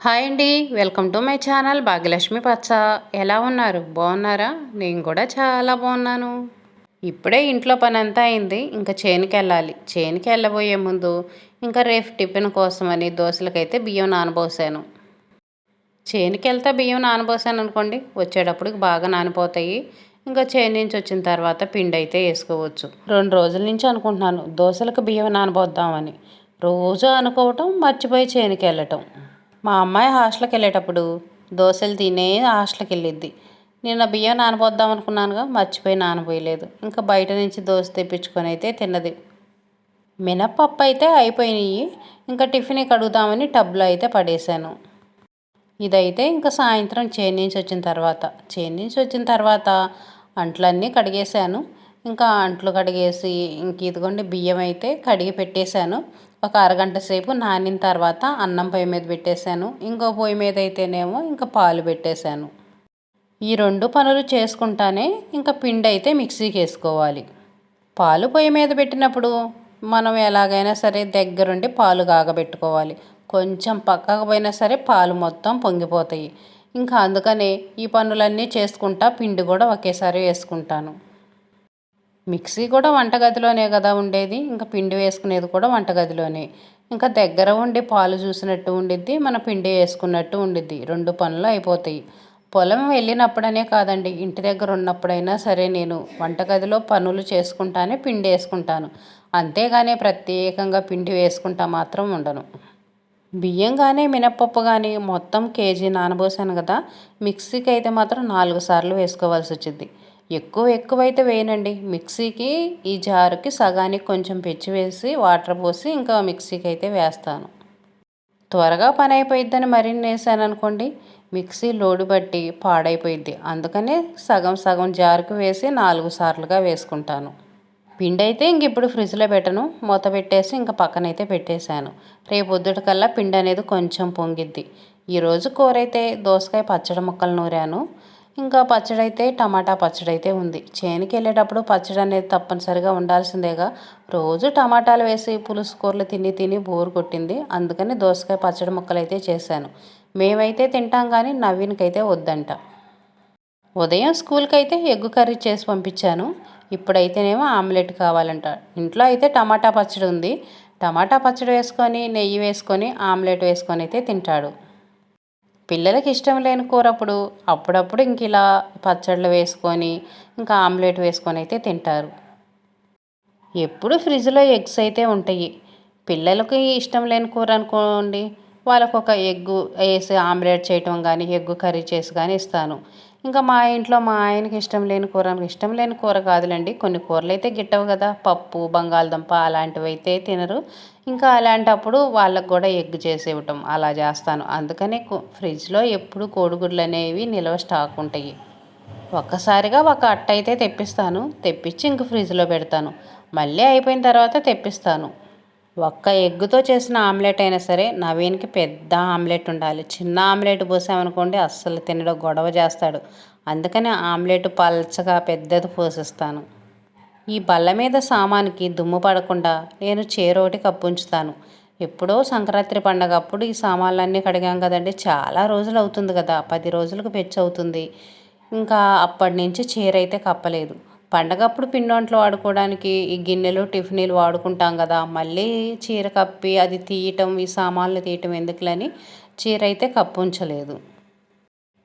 Hi అండి. Welcome to my channel Bhagyalakshmi పచ్చ. ఎలా ఉన్నారు? బాగున్నారా? నేను కూడా చాలా బాగున్నాను. ఇప్పుడే ఇంట్లో పని అంతా అయింది. ఇంకా చేనుకి వెళ్ళాలి. చేనుకి వెళ్ళబోయే ముందు ఇంకా రేపు టిఫిన్ కోసమని దోశలకైతే బియ్యం నానబోసాను. చేనుకి వెళ్తే బియ్యం నానబోసాను అనుకోండి, వచ్చేటప్పటికి బాగా నానిపోతాయి. ఇంకా చేను నుంచి వచ్చిన తర్వాత పిండి అయితే వేసుకోవచ్చు. 2 రోజుల నుంచి అనుకుంటున్నాను దోశలకు బియ్యం నానబోద్దామని. రోజు అనుకోవటం, మర్చిపోయి చేనుకి వెళ్ళటం. మా అమ్మాయి హాస్టల్కి వెళ్ళేటప్పుడు దోశలు తినే హాస్టల్కి వెళ్ళిద్ది. నిన్న బియ్యం నానబోద్దాం అనుకున్నానుగా, మర్చిపోయి నానబోయలేదు. ఇంకా బయట నుంచి దోశ తెప్పించుకొని అయితే తిన్నది. మినప్పప్పు అయితే అయిపోయినాయి. ఇంకా టిఫిన్ కడుగుదామని టబ్లో అయితే పడేశాను. ఇదైతే ఇంకా సాయంత్రం చేను నుంచి వచ్చిన తర్వాత అంట్లన్నీ కడిగేశాను. ఇంకా అంట్లు కడిగేసి ఇంక ఇదిగోండి బియ్యం అయితే కడిగి పెట్టేశాను. ఒక అరగంట సేపు నానిన తర్వాత అన్నం పొయ్యి మీద పెట్టేశాను. ఇంకో పొయ్యి మీద అయితేనేమో ఇంకా పాలు పెట్టేశాను. ఈ 2 పనులు చేసుకుంటానే ఇంకా పిండి అయితే మిక్సీకి వేసుకోవాలి. పాలు పొయ్యి మీద పెట్టినప్పుడు మనం ఎలాగైనా సరే దగ్గరుండి పాలు కాగబెట్టుకోవాలి. కొంచెం పక్కకు పోయినా సరే పాలు మొత్తం పొంగిపోతాయి. ఇంకా అందుకనే ఈ పనులన్నీ చేసుకుంటా పిండి కూడా ఒకేసారి వేసుకుంటాను. మిక్సీ కూడా వంటగదిలోనే కదా ఉండేది. ఇంకా పిండి వేసుకునేది కూడా వంటగదిలోనే. ఇంకా దగ్గర ఉండి పాలు చూసినట్టు ఉండిద్ది, మన పిండి వేసుకున్నట్టు ఉండిద్ది. 2 పనులు అయిపోతాయి. పొలం వెళ్ళినప్పుడనే కాదండి, ఇంటి దగ్గర ఉన్నప్పుడైనా సరే నేను వంటగదిలో పనులు చేసుకుంటానే పిండి వేసుకుంటాను. అంతేగాని ప్రత్యేకంగా పిండి వేసుకుంటా మాత్రం ఉండను. బియ్యం కానీ మినప్పప్పు కానీ మొత్తం కేజీ నానబోసాను కదా, మిక్సీకి అయితే మాత్రం 4 సార్లు వేసుకోవాల్సి వచ్చింది. ఎక్కువైతే వేయనండి. మిక్సీకి ఈ జారుకి సగానికి కొంచెం పెచ్చి వేసి వాటర్ పోసి ఇంకా మిక్సీకి అయితే వేస్తాను. త్వరగా పని అయిపోయిద్దని మరిన్ని వేసాను అనుకోండి, మిక్సీ లోడు బట్టి పాడైపోయిద్ది. అందుకనే సగం సగం జారుకు వేసి 4 సార్లుగా వేసుకుంటాను. పిండి అయితే ఇంక ఇప్పుడు ఫ్రిడ్జ్లో పెట్టను, మూత పెట్టేసి ఇంకా పక్కనైతే పెట్టేశాను. రేపు పొద్దుటికల్లా పిండి అనేది కొంచెం పొంగిద్ది. ఈరోజు కూర అయితే దోసకాయ పచ్చడి ముక్కలు నూరాను. ఇంకా పచ్చడి అయితే టమాటా పచ్చడి అయితే ఉంది. చేనుకి వెళ్ళేటప్పుడు పచ్చడి అనేది తప్పనిసరిగా ఉండాల్సిందేగా. రోజు టమాటాలు వేసి పులుసు కూరలు తిని తిని బోరు కొట్టింది. అందుకని దోసకాయ పచ్చడి ముక్కలు అయితే చేశాను. మేమైతే తింటాం కానీ నవీన్కైతే వద్దంట. ఉదయం స్కూల్కి అయితే ఎగ్ కర్రీ చేసి పంపించాను. ఇప్పుడైతేనేమో ఆమ్లెట్ కావాలంట. ఇంట్లో అయితే టమాటా పచ్చడి ఉంది. టమాటా పచ్చడి వేసుకొని నెయ్యి వేసుకొని ఆమ్లెట్ వేసుకొని అయితే తింటాడు. పిల్లలకి ఇష్టం లేని కూర అప్పుడప్పుడు ఇంక ఇలా పచ్చళ్ళు వేసుకొని ఇంకా ఆమ్లెట్ వేసుకొని అయితే తింటారు. ఎప్పుడు ఫ్రిడ్జ్లో ఎగ్స్ అయితే ఉంటాయి. పిల్లలకి ఇష్టం లేని కూర అనుకోండి, వాళ్ళకు ఒక ఎగ్గు వేసి ఆమ్లెట్ చేయటం కానీ ఎగ్గు కర్రీ చేసి కానీ ఇస్తాను. ఇంకా మా ఇంట్లో మా ఆయనకి ఇష్టం లేని కూర కాదులేండి, కొన్ని కూరలు అయితే గిట్టవు కదా, పప్పు బంగాళదుంప అలాంటివి అయితే తినరు. ఇంకా అలాంటప్పుడు వాళ్ళకు కూడా ఎగ్ చేసి ఇవ్వటం అలా చేస్తాను. అందుకనే ఫ్రిడ్జ్లో ఎప్పుడు కోడిగుడ్లు అనేవి నిల్వ స్టాక్ ఉంటాయి. ఒక్కసారిగా ఒక అట్ట అయితే తెప్పిస్తాను. తెప్పించి ఇంక ఫ్రిడ్జ్లో పెడతాను. మళ్ళీ అయిపోయిన తర్వాత తెప్పిస్తాను. ఒక్క ఎగ్గుతో చేసిన ఆమ్లెట్ అయినా సరే నవీన్కి పెద్ద ఆమ్లెట్ ఉండాలి. చిన్న ఆమ్లెట్ పోసామనుకోండి అస్సలు తినడం గొడవ చేస్తాడు. అందుకని ఆమ్లెట్ పల్చగా పెద్దది పోసిస్తాను. ఈ బల్ల మీద సామానికి దుమ్ము పడకుండా నేను చీరొకటి కప్పుంచుతాను. ఎప్పుడో సంక్రాంతి పండగ అప్పుడు ఈ సామాన్లన్నీ కడిగాం కదండి, చాలా రోజులు అవుతుంది కదా, 10 రోజులకు పెచ్చి అవుతుంది. ఇంకా అప్పటి నుంచి చీర అయితే కప్పలేదు. పండగప్పుడు పిండొంట్లు వాడుకోవడానికి ఈ గిన్నెలు టిఫిన్లు వాడుకుంటాం కదా, మళ్ళీ చీర కప్పి అది తీయటం ఈ సామాన్లు తీయటం ఎందుకులని చీర అయితే కప్పుంచలేదు.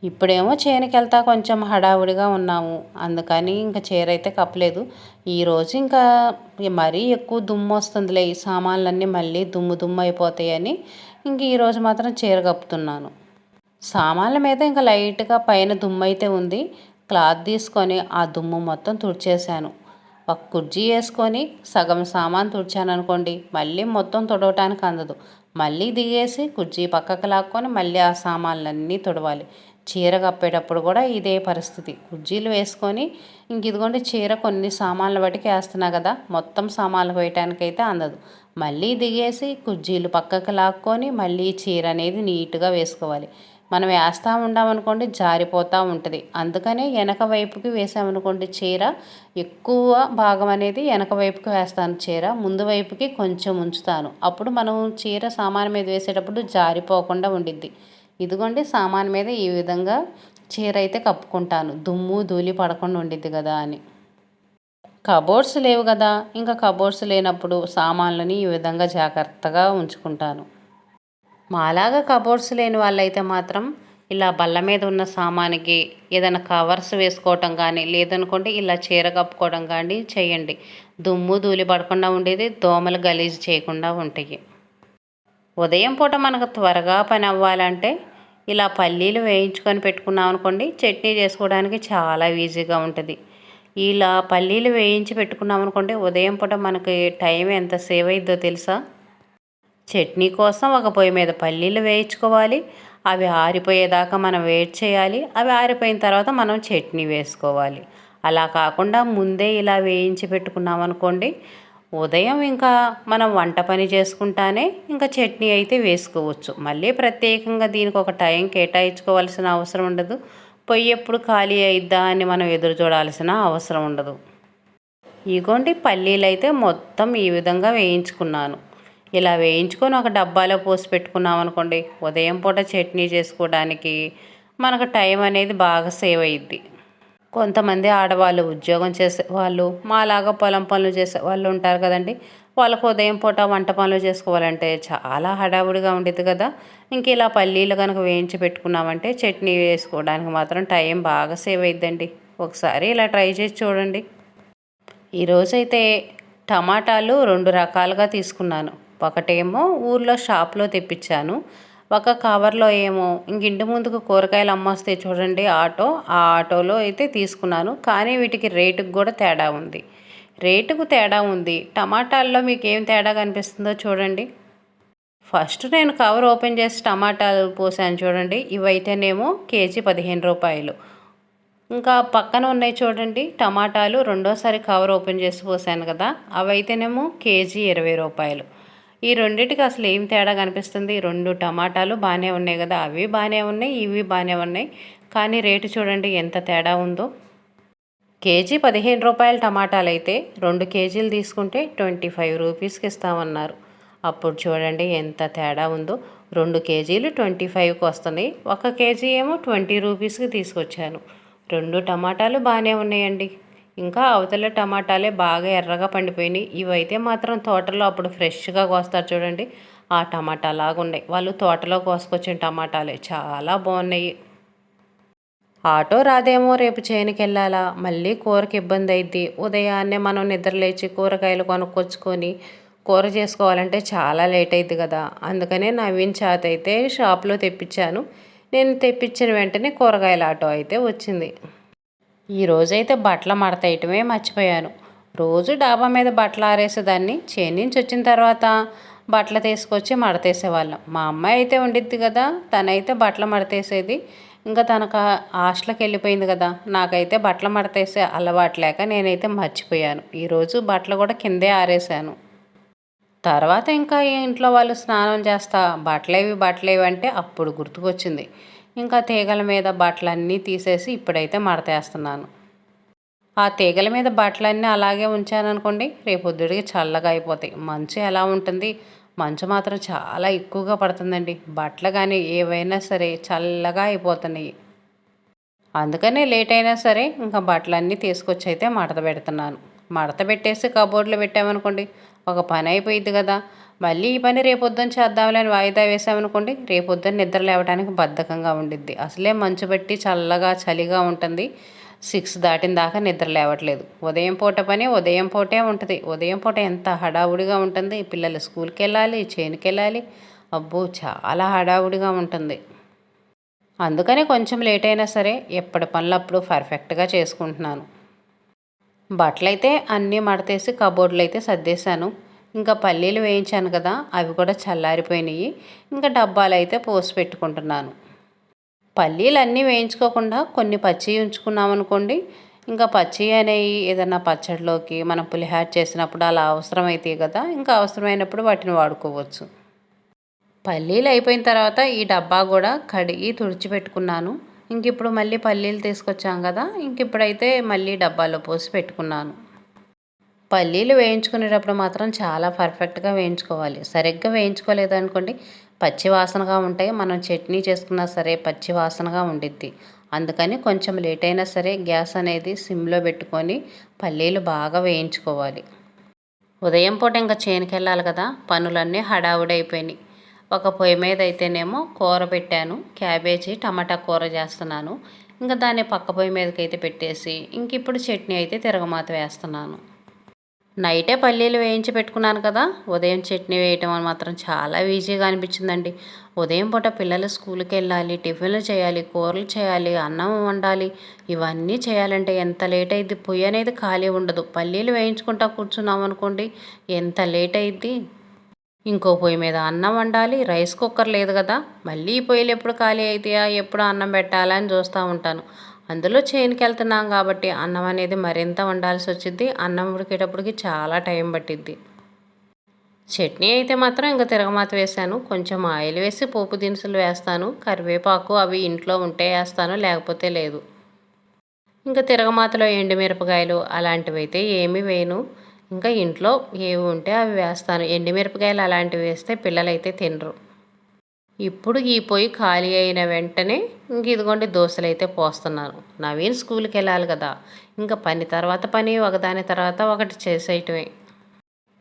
ఇప్పుడేమో చేనుకి వెళ్తా కొంచెం హడావుడిగా ఉన్నాము, అందుకని ఇంకా చీర అయితే కప్పలేదు. ఈరోజు ఇంకా మరీ ఎక్కువ దుమ్ము వస్తుందిలే, ఈ సామాన్లన్నీ మళ్ళీ దుమ్ము దుమ్ము అయిపోతాయని ఇంక ఈరోజు మాత్రం చీర కప్పుతున్నాను. సామాన్ల మీద ఇంకా లైట్గా పైన దుమ్ము అయితే ఉంది. క్లాత్ తీసుకొని ఆ దుమ్ము మొత్తం తుడిచేసాను. ఒక కుర్చీ వేసుకొని సగం సామాన్ తుడిచాను అనుకోండి, మళ్ళీ మొత్తం తుడవటానికి అందదు. మళ్ళీ దిగేసి కుర్చీ పక్కకు లాక్కొని మళ్ళీ ఆ సామాన్లన్నీ తుడవాలి. చీర కప్పేటప్పుడు కూడా ఇదే పరిస్థితి. కుర్చీలు వేసుకొని ఇంక ఇదిగోండి చీర కొన్ని సామాన్లు బట్టికి వేస్తున్నా కదా, మొత్తం సామాన్లు వేయటానికైతే అందదు. మళ్ళీ దిగేసి కుర్చీలు పక్కకు లాక్కొని మళ్ళీ చీర అనేది నీట్గా వేసుకోవాలి. మనం వేస్తూ ఉండామనుకోండి జారిపోతూ ఉంటుంది. అందుకనే వెనక వైపుకి వేసామనుకోండి చీర, ఎక్కువ భాగం అనేది వెనక వైపుకి వేస్తాను. చీర ముందు వైపుకి కొంచెం ఉంచుతాను. అప్పుడు మనం చీర సామాను మీద వేసేటప్పుడు జారిపోకుండా ఉండిద్ది. ఇదిగోండి సామాన్ మీద ఈ విధంగా చీర అయితే కప్పుకుంటాను, దుమ్ము ధూళి పడకుండా ఉండిద్ది కదా అని. కబోర్డ్స్ లేవు కదా, ఇంకా కబోర్డ్స్ లేనప్పుడు సామాన్లని ఈ విధంగా జాగ్రత్తగా ఉంచుకుంటాను. మాలాగా కబోర్డ్స్ లేని వాళ్ళైతే మాత్రం ఇలా బల్ల మీద ఉన్న సామానికి ఏదైనా కవర్స్ వేసుకోవటం కానీ, లేదనుకుంటే ఇలా చీర కప్పుకోవడం కానీ చేయండి. దుమ్ము ధూళి పడకుండా ఉండేది, దోమలు గలీజు చేయకుండా ఉంటాయి. ఉదయం పూట మనకు త్వరగా పని అవ్వాలంటే ఇలా పల్లీలు వేయించుకొని పెట్టుకున్నాం అనుకోండి, చట్నీ చేసుకోవడానికి చాలా ఈజీగా ఉంటుంది. ఇలా పల్లీలు వేయించి పెట్టుకున్నాం అనుకోండి, ఉదయం పూట మనకి టైం ఎంత సేవ్ అయిద్దో తెలుసా? చట్నీ కోసం ఒక పొయ్యి మీద పల్లీలు వేయించుకోవాలి, అవి ఆరిపోయేదాకా మనం వెయిట్ చేయాలి, అవి ఆరిపోయిన తర్వాత మనం చట్నీ వేసుకోవాలి. అలా కాకుండా ముందే ఇలా వేయించి పెట్టుకున్నాం అనుకోండి, ఉదయం ఇంకా మనం వంట పని చేసుకుంటానే ఇంకా చట్నీ అయితే వేసుకోవచ్చు. మళ్ళీ ప్రత్యేకంగా దీనికి ఒక టైం కేటాయించుకోవాల్సిన అవసరం ఉండదు. పొయ్యి ఎప్పుడు ఖాళీ అయిద్దా అని మనం ఎదురు చూడాల్సిన అవసరం ఉండదు. ఇగోండి పల్లీలు అయితే మొత్తం ఈ విధంగా వేయించుకున్నాను. ఇలా వేయించుకొని ఒక డబ్బాలో పోసి పెట్టుకున్నాం అనుకోండి, ఉదయం పూట చట్నీ చేసుకోవడానికి మనకు టైం అనేది బాగా సేవ్ అయ్యిద్ది. కొంతమంది ఆడవాళ్ళు ఉద్యోగం చేసే వాళ్ళు, మాలాగా పొలం పనులు చేసే వాళ్ళు ఉంటారు కదండి. వాళ్ళకు ఉదయం పూట వంట పనులు చేసుకోవాలంటే చాలా హడావుడిగా ఉండేది కదా. ఇంక ఇలా పల్లీలు కనుక వేయించి పెట్టుకున్నామంటే చట్నీ వేసుకోవడానికి మాత్రం టైం బాగా సేవ్ అయిద్దండి. ఒకసారి ఇలా ట్రై చేసి చూడండి. ఈరోజైతే టమాటాలు 2 రకాలుగా తీసుకున్నాను. ఒకటేమో ఊర్లో షాప్లో తెప్పించాను, ఒక కవర్లో ఏమో ఇంక ఇంటి ముందుకు కూరగాయలు అమ్మొస్తే చూడండి ఆటో, ఆ ఆటోలో అయితే తీసుకున్నాను. కానీ వీటికి రేటుకు కూడా తేడా ఉంది. రేటుకు తేడా ఉంది. టమాటాల్లో మీకు ఏం తేడా కనిపిస్తుందో చూడండి. ఫస్ట్ నేను కవర్ ఓపెన్ చేసి టమాటాలు పోసాను చూడండి. ఇవైతేనేమో కేజీ 15 రూపాయలు. ఇంకా పక్కన ఉన్నాయి చూడండి టమాటాలు, రెండోసారి కవర్ ఓపెన్ చేసి పోసాను కదా, అవైతేనేమో కేజీ 20 రూపాయలు. ఈ రెండింటికి అసలు ఏం తేడా కనిపిస్తుంది? 2 టమాటాలు బాగానే ఉన్నాయి కదా, అవి బాగానే ఉన్నాయి, ఇవి బాగానే ఉన్నాయి, కానీ రేటు చూడండి ఎంత తేడా ఉందో. కేజీ 15 రూపాయల టమాటాలు అయితే 2 కేజీలు తీసుకుంటే 25 రూపీస్కి ఇస్తామన్నారు. అప్పుడు చూడండి ఎంత తేడా ఉందో. 2 కేజీలు 25కి వస్తుంది, 1 కేజీ ఏమో 20 రూపీస్కి తీసుకొచ్చాను. 2 టమాటాలు బాగానే ఉన్నాయండి. ఇంకా అవతల టమాటాలే బాగా ఎర్రగా పండిపోయినాయి. ఇవైతే మాత్రం తోటలో అప్పుడు ఫ్రెష్గా కోస్తారు చూడండి, ఆ టమాటా లాగా ఉన్నాయి. వాళ్ళు తోటలో కోసుకొచ్చిన టమాటాలే చాలా బాగున్నాయి. ఆటో రాదేమో, రేపు చేనుకి వెళ్ళాలా, మళ్ళీ కూరకి ఇబ్బంది అయింది. ఉదయాన్నే మనం నిద్రలేచి కూరగాయలు కొనుక్కొచ్చుకొని కూర చేసుకోవాలంటే చాలా లేట్ అయింది కదా. అందుకనే నవీన్ చేత అయితే షాప్లో తెప్పించాను. నేను తెప్పించిన వెంటనే కూరగాయల ఆటో అయితే వచ్చింది. ఈరోజైతే బట్టలు మడతేయటమే మర్చిపోయాను. రోజు డాబా మీద బట్టలు ఆరేసేదాన్ని. చేను నుంచి వచ్చిన తర్వాత బట్టలు తీసుకొచ్చి మడతేసేవాళ్ళం. మా అమ్మాయి అయితే ఉండిద్ది కదా, తనైతే బట్టలు మడతేసేది. ఇంకా తనకు హాస్టల్కి వెళ్ళిపోయింది కదా, నాకైతే బట్టలు మడతేసే అలవాటు లేక నేనైతే మర్చిపోయాను. ఈరోజు బట్టలు కూడా కిందే ఆరేసాను. తర్వాత ఇంకా ఇంట్లో వాళ్ళు స్నానం చేస్తా బట్టలేవి అంటే అప్పుడు గుర్తుకొచ్చింది. ఇంకా తీగల మీద బట్టలన్నీ తీసేసి ఇప్పుడైతే మడతేస్తున్నాను. ఆ తీగల మీద బట్టలన్నీ అలాగే ఉంచాననుకోండి, రేపొద్దుడికి చల్లగా అయిపోతాయి. మంచు ఎలా ఉంటుంది? మంచు మాత్రం చాలా ఎక్కువగా పడుతుందండి. బట్టలు కానీ ఏవైనా సరే చల్లగా అయిపోతున్నాయి. అందుకనే లేట్ అయినా సరే ఇంకా బట్టలన్నీ తీసుకొచ్చి అయితే మడత పెడుతున్నాను. మడత పెట్టేసి కబోర్డ్లో పెట్టామనుకోండి, ఒక పని అయిపోయింది కదా. మళ్ళీ ఈ పని రేపొద్దున చేద్దాంలేని వాయిదా వేసామనుకోండి, రేపొద్దున నిద్ర లేవడానికి బద్ధకంగా ఉండిద్ది. అసలే మంచు పెట్టి చల్లగా చలిగా ఉంటుంది. 6 దాటిన దాకా నిద్ర లేవట్లేదు. ఉదయం పూట పని ఉదయం పూటే ఉంటుంది. ఉదయం పూట ఎంత హడావుడిగా ఉంటుంది. పిల్లలు స్కూల్కి వెళ్ళాలి, చేనుకి వెళ్ళాలి, అబ్బో చాలా హడావుడిగా ఉంటుంది. అందుకనే కొంచెం లేట్ అయినా సరే ఎప్పటి పనులప్పుడు పర్ఫెక్ట్గా చేసుకుంటున్నాను. బట్టలైతే అన్నీ మడతేసి కబోర్డ్లో అయితే సర్దేశాను. ఇంకా పల్లీలు వేయించాను కదా, అవి కూడా చల్లారిపోయినాయి. ఇంకా డబ్బాలు అయితే పోసి పెట్టుకుంటున్నాను. పల్లీలు అన్నీ వేయించుకోకుండా కొన్ని పచ్చి ఉంచుకున్నాం అనుకోండి, ఇంకా పచ్చి అనేవి ఏదైనా పచ్చడిలోకి మనం పులిహార చేసినప్పుడు అలా అవసరమైతే కదా, ఇంకా అవసరమైనప్పుడు వాటిని వాడుకోవచ్చు. పల్లీలు అయిపోయిన తర్వాత ఈ డబ్బా కూడా కడిగి తుడిచిపెట్టుకున్నాను. ఇంక ఇప్పుడు మళ్ళీ పల్లీలు తీసుకొచ్చాం కదా, ఇంక ఇప్పుడైతే మళ్ళీ డబ్బాలో పోసి పెట్టుకున్నాను. పల్లీలు వేయించుకునేటప్పుడు మాత్రం చాలా పర్ఫెక్ట్గా వేయించుకోవాలి. సరిగ్గా వేయించుకోలేదనుకోండి, పచ్చి వాసనగా ఉంటాయి. మనం చట్నీ చేసుకున్నా సరే పచ్చి వాసనగా ఉండిద్ది. అందుకని కొంచెం లేట్ అయినా సరే గ్యాస్ అనేది సిమ్లో పెట్టుకొని పల్లీలు బాగా వేయించుకోవాలి. ఉదయం పూట ఇంకా చేనుకెళ్ళాలి కదా, పనులన్నీ హడావుడైపోయినాయి. ఒక పొయ్యి మీద అయితేనేమో కూర పెట్టాను, క్యాబేజీ టమాటా కూర చేస్తున్నాను. ఇంకా దాన్ని పక్క పొయ్యి మీదకైతే పెట్టేసి ఇంక ఇప్పుడు చట్నీ అయితే తిరగమాత వేస్తున్నాను. నైటే పల్లీలు వేయించి పెట్టుకున్నాను కదా, ఉదయం చట్నీ వేయటం అని మాత్రం చాలా ఈజీగా అనిపించిందండి. ఉదయం పూట పిల్లలు స్కూల్కి వెళ్ళాలి, టిఫిన్లు చేయాలి, కూరలు చేయాలి, అన్నం వండాలి. ఇవన్నీ చేయాలంటే ఎంత లేట్ అయింది. పొయ్యి అనేది ఖాళీ ఉండదు. పల్లీలు వేయించుకుంటా కూర్చున్నాం అనుకోండి, ఎంత లేట్ అయింది. ఇంకో పొయ్యి మీద అన్నం వండాలి, రైస్ కుక్కర్ లేదు కదా, మళ్ళీ ఈ పొయ్యిలు ఎప్పుడు ఖాళీ అవుతాయా, ఎప్పుడు అన్నం పెట్టాలా అని చూస్తూ ఉంటాను. అందులో చేనుకి వెళ్తున్నాం కాబట్టి అన్నం అనేది మరింత వండాల్సి వచ్చింది. అన్నం ఉడికేటప్పటికి చాలా టైం పట్టిద్ది. చట్నీ అయితే మాత్రం ఇంకా తిరగమాత వేసాను. కొంచెం ఆయిల్ వేసి పోపు దినుసులు వేస్తాను. కరివేపాకు అవి ఇంట్లో ఉంటే వేస్తాను, లేకపోతే లేదు. ఇంకా తిరగమాతలో ఎండుమిరపకాయలు అలాంటివి అయితే ఏమీ వేయను. ఇంకా ఇంట్లో ఏవి ఉంటే అవి వేస్తాను. ఎండుమిరపకాయలు అలాంటివి వేస్తే పిల్లలైతే తినరు. ఇప్పుడు ఈ పొయ్యి ఖాళీ అయిన వెంటనే ఇంక ఇదిగోండి దోశలైతే పోస్తున్నాను. నవీన్ స్కూల్కి వెళ్ళాలి కదా, ఇంకా పని తర్వాత పని ఒకదాని తర్వాత ఒకటి చేసేయటమే.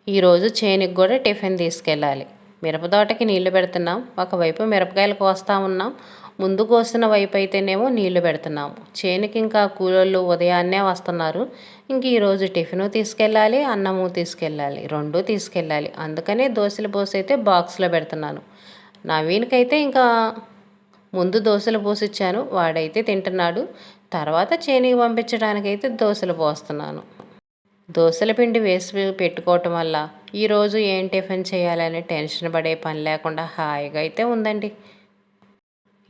ఈరోజు చేనుకి కూడా టిఫిన్ తీసుకెళ్ళాలి. మిరపతోటకి నీళ్లు పెడుతున్నాం. ఒకవైపు మిరపకాయలు కోస్తా ఉన్నాం. ముందు కోసిన వైపు అయితేనేమో నీళ్లు పెడుతున్నాము. చేనుకి ఇంకా కూలోళ్ళు ఉదయాన్నే వస్తున్నారు. ఇంక ఈరోజు టిఫిను తీసుకెళ్ళాలి, అన్నము తీసుకెళ్ళాలి, రెండూ తీసుకెళ్ళాలి. అందుకనే దోశలు పోసి అయితే బాక్స్లో పెడుతున్నాను. నవీన్కైతే ఇంకా ముందు దోశలు పోసిచ్చాను, వాడైతే తింటున్నాడు. తర్వాత చేనికి పంపించడానికైతే దోశలు పోస్తున్నాను. దోశల పిండి వేసి పెట్టుకోవటం వల్ల ఈరోజు ఏం టిఫిన్ చేయాలని టెన్షన్ పడే పని లేకుండా హాయిగా అయితే ఉందండి.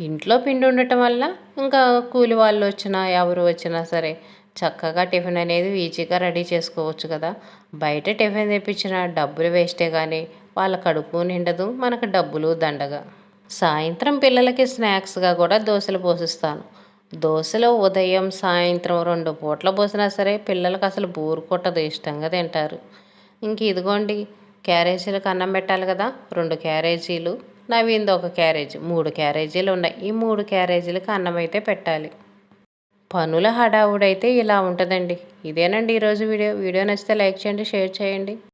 ఇంట్లో పిండి ఉండటం వల్ల ఇంకా కూలి వాళ్ళు వచ్చినా ఎవరు వచ్చినా సరే చక్కగా టిఫిన్ అనేది ఈజీగా రెడీ చేసుకోవచ్చు కదా. బయట టిఫిన్ తెప్పించిన డబ్బులు వేస్టే కానీ వాళ్ళ కడుపు నిండదు, మనకు డబ్బులు దండగా. సాయంత్రం పిల్లలకి స్నాక్స్గా కూడా దోశలు పోసిస్తాను. దోశలు ఉదయం సాయంత్రం 2 పూట్ల పోసినా సరే పిల్లలకు అసలు బోరు కొట్టదు, ఇష్టంగా తింటారు. ఇంక ఇదిగోండి క్యారేజీలకు అన్నం పెట్టాలి కదా, 2 క్యారేజీలు, నవీంది 1 క్యారేజీ, 3 క్యారేజీలు ఉన్నాయి. ఈ 3 క్యారేజీలకు అన్నం అయితే పెట్టాలి. పనుల హడావుడైతే ఇలా ఉంటుందండి. ఇదేనండి ఈరోజు వీడియో. వీడియో నచ్చితే లైక్ చేయండి, షేర్ చేయండి.